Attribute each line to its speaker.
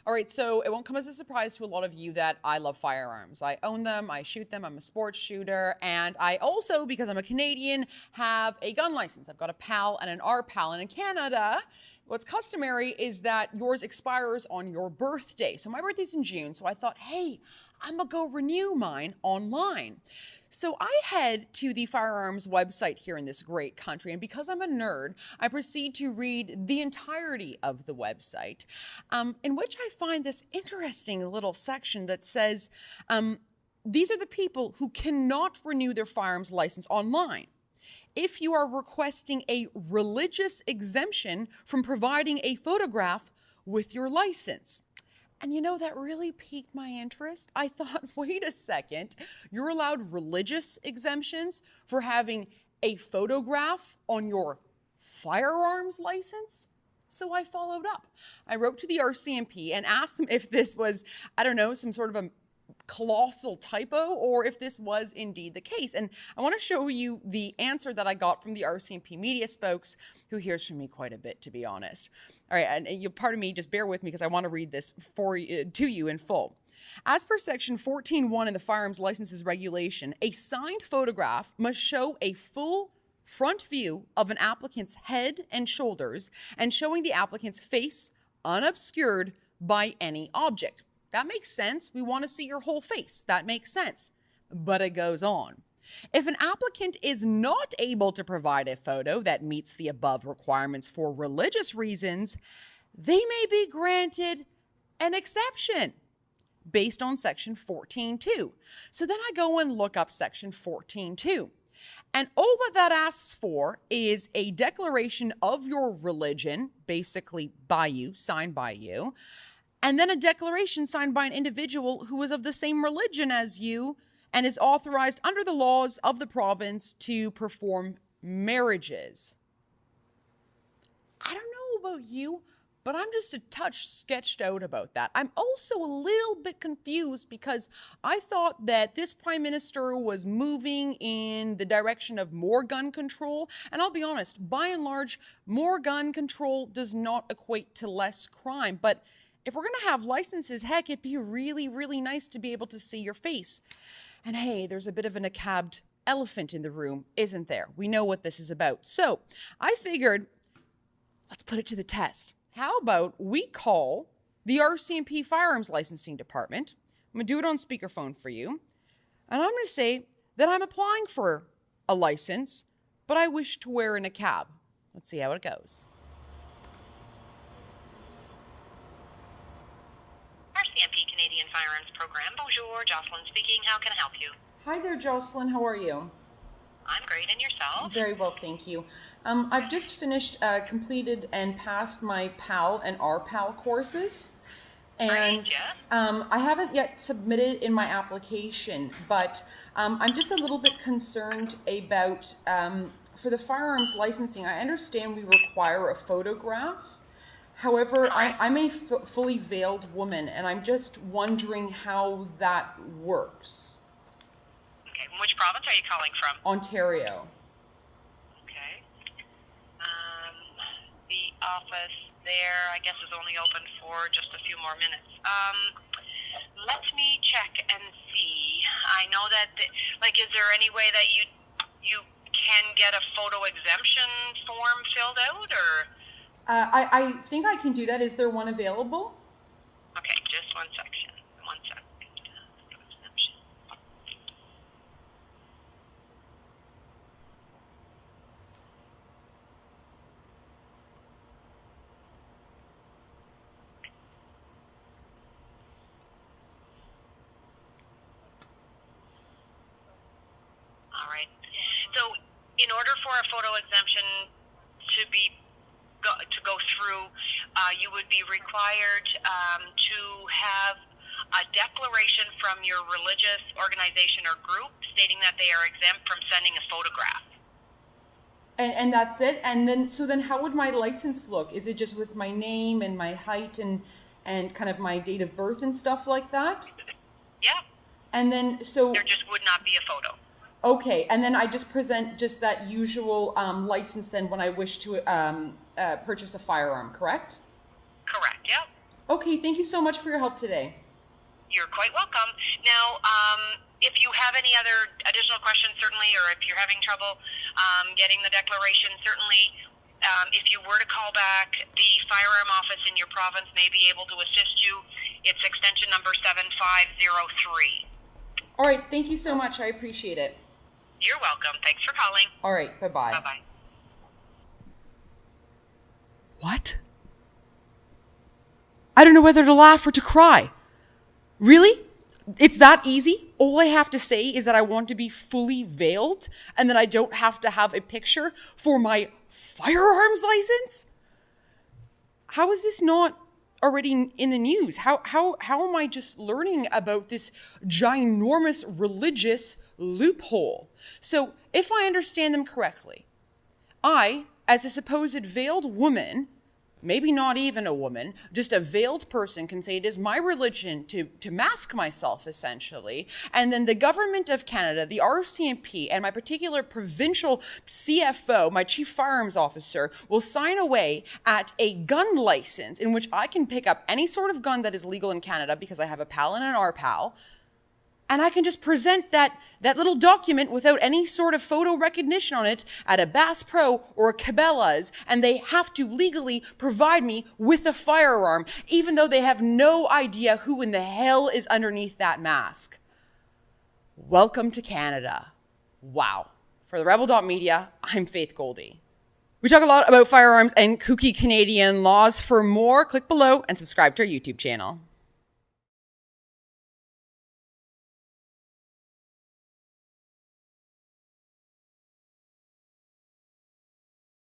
Speaker 1: All right, so it won't come as a surprise to a lot of you that I love firearms. I own them, I shoot them, I'm a sports shooter, and I also, because I'm a Canadian, have a gun license. I've got a PAL and an RPAL, and in Canada, what's customary is that yours expires on your birthday. So my birthday's in June, so I thought, hey, I'm gonna go renew mine online. So I head to the firearms website here in this great country, and because I'm a nerd, I proceed to read the entirety of the website, in which I find this interesting little section that says, these are the people who cannot renew their firearms license online. If you are requesting a religious exemption from providing a photograph with your license. And you know, that really piqued my interest. I thought, wait a second, you're allowed religious exemptions for having a photograph on your firearms license? So I followed up. I wrote to the RCMP and asked them if this was, I don't know, some sort of a colossal typo or if this was indeed the case. And I want to show you the answer that I got from the RCMP media spokes, who hears from me quite a bit, to be honest. All right, and you, pardon me, just bear with me because I want to read this to you in full. As per section 14.1 in the Firearms Licenses Regulation, a signed photograph must show a full front view of an applicant's head and shoulders and showing the applicant's face unobscured by any object. That makes sense. We want to see your whole face. That makes sense. But it goes on. If an applicant is not able to provide a photo that meets the above requirements for religious reasons, they may be granted an exception based on section 14.2. So then I go and look up section 14.2. And all that asks for is a declaration of your religion, basically by you, signed by you, and then a declaration signed by an individual who is of the same religion as you and is authorized under the laws of the province to perform marriages. I don't know about you, but I'm just a touch sketched out about that. I'm also a little bit confused because I thought that this prime minister was moving in the direction of more gun control. And I'll be honest, by and large, more gun control does not equate to less crime. But if we're going to have licenses, heck, it'd be really, really nice to be able to see your face. And hey, there's a bit of a nacabbed elephant in the room, isn't there? We know what this is about. So I figured, let's put it to the test. How about we call the RCMP Firearms Licensing Department? I'm going to do it on speakerphone for you. And I'm going to say that I'm applying for a license, but I wish to wear a niqab. Let's see how it goes.
Speaker 2: RCMP Canadian Firearms Program. Bonjour, Jocelyn speaking. How can I help you?
Speaker 1: Hi there, Jocelyn. How are you?
Speaker 2: I'm great, and yourself?
Speaker 1: Very well, thank you. I've just finished, completed and passed my PAL and RPAL courses. And
Speaker 2: Great, yeah.
Speaker 1: I haven't yet submitted in my application, but I'm just a little bit concerned about, for the firearms licensing, I understand we require a photograph. However, I'm a fully veiled woman, and I'm just wondering how that works.
Speaker 2: Okay, which province are you calling from?
Speaker 1: Ontario.
Speaker 2: Okay. The office there, I guess, is only open for just a few more minutes. Let me check and see. I know that, is there any way that you can get a photo exemption form filled out, or?
Speaker 1: I think I can do that. Is there one available?
Speaker 2: Okay, just one section. One second. Exemption. All right. So, in order for a photo exemption to go through, you would be required to have a declaration from your religious organization or group stating that they are exempt from sending a photograph.
Speaker 1: And that's it? And then, so then how would my license look? Is it just with my name and my height and kind of my date of birth and stuff like that?
Speaker 2: Yeah.
Speaker 1: And then, so...
Speaker 2: There just would not be a photo.
Speaker 1: Okay, and then I just present just that usual license then when I wish to purchase a firearm, correct?
Speaker 2: Correct, yep.
Speaker 1: Okay, thank you so much for your help today.
Speaker 2: You're quite welcome. Now, if you have any other additional questions, certainly, or if you're having trouble getting the declaration, certainly, if you were to call back, the firearm office in your province may be able to assist you. It's extension number 7503.
Speaker 1: All right, thank you so much. I appreciate it.
Speaker 2: You're welcome. Thanks for calling.
Speaker 1: All right, bye-bye.
Speaker 2: Bye-bye.
Speaker 1: What? I don't know whether to laugh or to cry. Really? It's that easy? All I have to say is that I want to be fully veiled and that I don't have to have a picture for my firearms license? How is this not already in the news? How am I just learning about this ginormous religious loophole? So if I understand them correctly, I, as a supposed veiled woman, maybe not even a woman, just a veiled person, can say it is my religion to mask myself, essentially. And then the government of Canada, the RCMP, and my particular provincial CFO, my chief firearms officer, will sign away at a gun license in which I can pick up any sort of gun that is legal in Canada because I have a PAL and an RPAL. And I can just present that little document without any sort of photo recognition on it at a Bass Pro or a Cabela's, and they have to legally provide me with a firearm, even though they have no idea who in the hell is underneath that mask. Welcome to Canada. Wow. For the Rebel.media, I'm Faith Goldy. We talk a lot about firearms and kooky Canadian laws. For more, click below and subscribe to our YouTube channel.